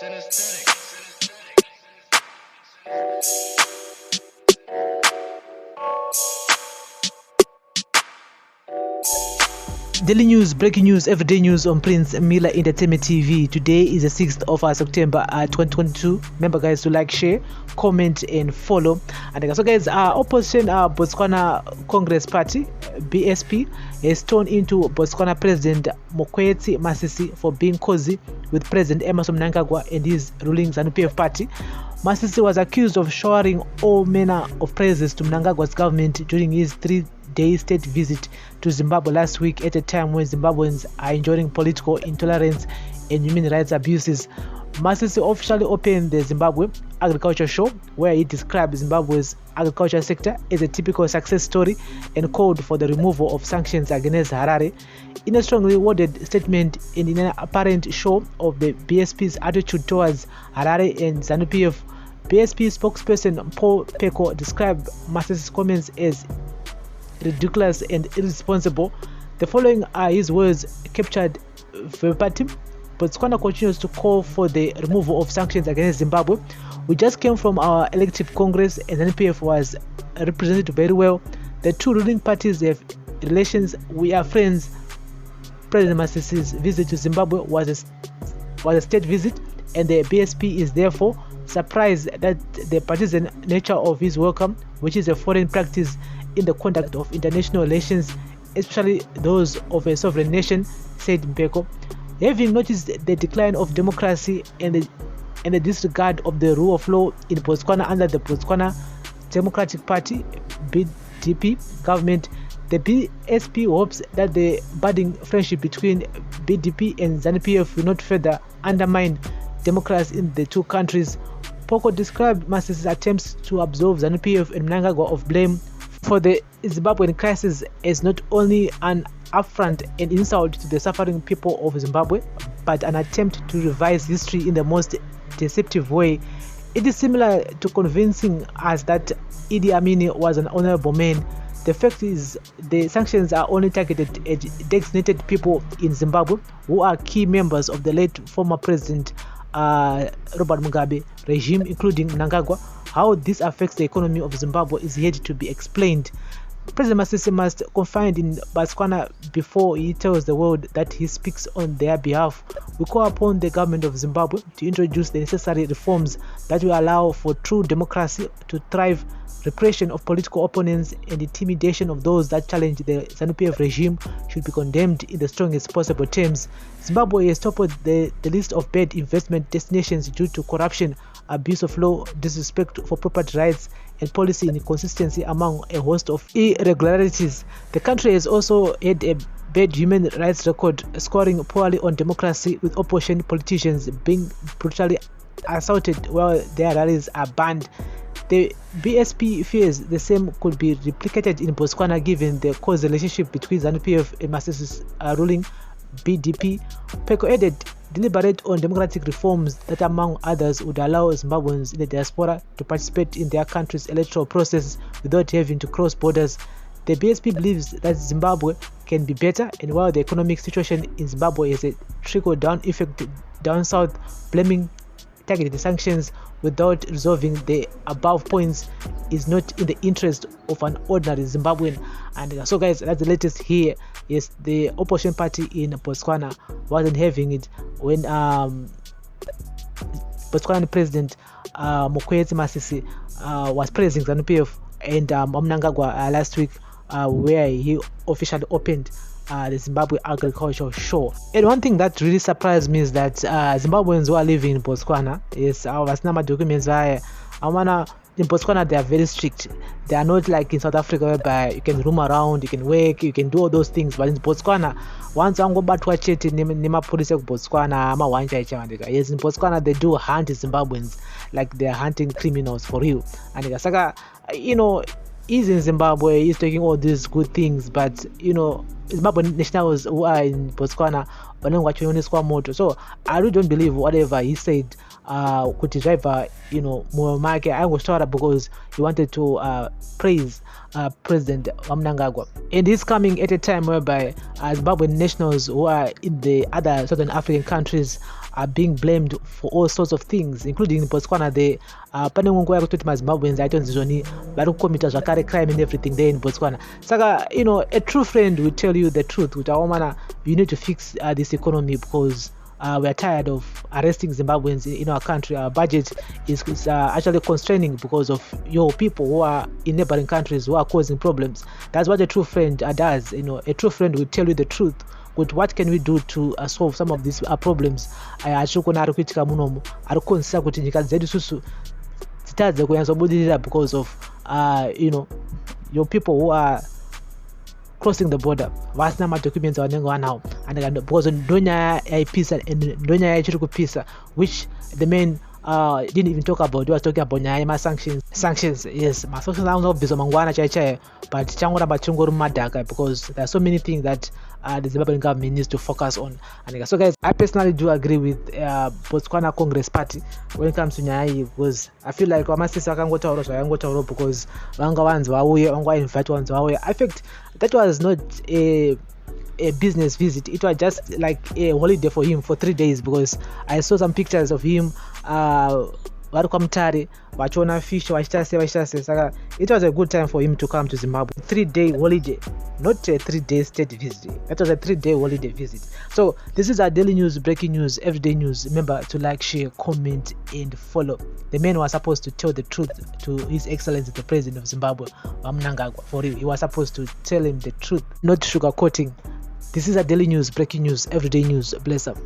Daily news, breaking news, everyday news on Prince Miller Entertainment TV. Today is the 6th of September 2022. Remember, guys, to like, share, comment, and follow. And so, guys, opposition Botswana Congress Party BCP has turned into Botswana President Mokgweetsi Masisi for being cosy with President Emmerson Mnangagwa and his ruling Zanu PF Party. Masisi was accused of showering all manner of praises to Mnangagwa's government during his 3-day state visit to Zimbabwe last week, at a time when Zimbabweans are enduring political intolerance and human rights abuses. Masisi officially opened the Zimbabwe Agriculture Show, where he described Zimbabwe's agriculture sector as a typical success story and called for the removal of sanctions against Harare. In a strongly worded statement and in an apparent show of the BSP's attitude towards Harare and Zanu PF, BSP spokesperson Paul Peko described Masisi's comments as ridiculous and irresponsible. The following are his words captured verbatim. Botswana continues to call for the removal of sanctions against Zimbabwe. We just came from our elective congress and NPF was represented very well. The two ruling parties have relations. We are friends. President Masisi's visit to Zimbabwe was a state visit, and the BSP is therefore surprised that the partisan nature of his welcome, which is a foreign practice in the conduct of international relations, especially those of a sovereign nation, said Mbeko. Having noticed the decline of democracy and the disregard of the rule of law in Botswana under the Botswana Democratic Party BDP government, the BSP hopes that the budding friendship between BDP and Zanu PF will not further undermine democracy in the two countries. Poko described Masisi's attempts to absolve Zanu PF and Mnangagwa of blame for the Zimbabwean crisis as not only an affront and insult to the suffering people of Zimbabwe, but an attempt to revise history in the most deceptive way. It is similar to convincing us that Idi Amin was an honorable man. The fact is, the sanctions are only targeted at designated people in Zimbabwe who are key members of the late former President Robert Mugabe regime, including Mnangagwa. How this affects the economy of Zimbabwe is yet to be explained. President Masisi must confide in Botswana before he tells the world that he speaks on their behalf. We call upon the government of Zimbabwe to introduce the necessary reforms that will allow for true democracy to thrive. Repression of political opponents and intimidation of those that challenge the Zanu PF regime should be condemned in the strongest possible terms. Zimbabwe has toppled the list of bad investment destinations due to corruption, abuse of law, disrespect for property rights, and policy inconsistency, among a host of irregularities. The country has also had a bad human rights record, scoring poorly on democracy, with opposition politicians being brutally assaulted while their rallies are banned. The BSP fears the same could be replicated in Botswana given the close relationship between Zanu PF and Masisi's ruling BDP. Peko added, deliberate on democratic reforms that, among others, would allow Zimbabweans in the diaspora to participate in their country's electoral process without having to cross borders. The BSP believes that Zimbabwe can be better, and while the economic situation in Zimbabwe has a trickle-down effect down south, blaming targeted sanctions without resolving the above points is not in the interest of an ordinary Zimbabwean. And so, guys, that's the latest here. Yes, the opposition party in Botswana wasn't having it when Botswana President Mokgweetsi Masisi was praising Zanu PF and Mnangagwa last week, where he officially opened the Zimbabwe Agricultural Show. And one thing that really surprised me is that Zimbabweans who are living in Botswana, yes, our number documents in Botswana they are very strict. They are not like in South Africa whereby you can roam around, you can work, you can do all those things. But in Botswana, once I go back to police of Botswana, yes, in Botswana they do hunt Zimbabweans like they are hunting criminals for real. And he's in Zimbabwe, he's taking all these good things, but Zimbabwean nationals who are in Botswana, so I really don't believe whatever he said could drive Muamake. I was sure because he wanted to praise President Mnangagwa, and he's coming at a time whereby Zimbabwean nationals who are in the other southern African countries are being blamed for all sorts of things, including in Botswana. They pane ngongo yakuti maZimbabweans aitonzi zvoni vari kukomita zvakare crime and everything there in Botswana. Saka, you know, a true friend will tell you the truth. You need to fix this economy because we are tired of arresting Zimbabweans in our country. Our budget is actually constraining because of your people who are in neighboring countries who are causing problems. That's what a true friend does. You know, a true friend will tell you the truth. But what can we do to solve some of these problems? Because of you know, your people who are crossing the border vasina madocuments avanenge vanawo and because ndonya yaipisa and ndonya yaichiri kupisa, which the man didn't even talk about. He was talking about nyaya yemasanctions. Yes, masanctions anobviswa mangwana chaichaiyo, but changoramba chingori mumadhaka because there are so many things that the Zimbabwean government needs to focus on. And so guys, I personally do agree with Botswana Congress Party when it comes to nyaya, because I feel like Masisi vakangotaura zvavangotaura because vanga vanzi vauye, vanga invite vanzi vauye. In fact, that was not a business visit. It was just like a holiday for him for 3 days, because I saw some pictures of him vari kwamutare vachiona fish vachitase. Saka it was a good time for him to come to Zimbabwe. 3-day holiday, not a 3-day state visit. That was a 3-day holiday visit. So this is our daily news, breaking news, everyday news. Remember to like, share, comment and follow. The man was supposed to tell the truth to His Excellency the President of Zimbabwe, Mnangagwa. For real, he was supposed to tell him the truth, not sugarcoating. This is our daily news, breaking news, everyday news. Bless up.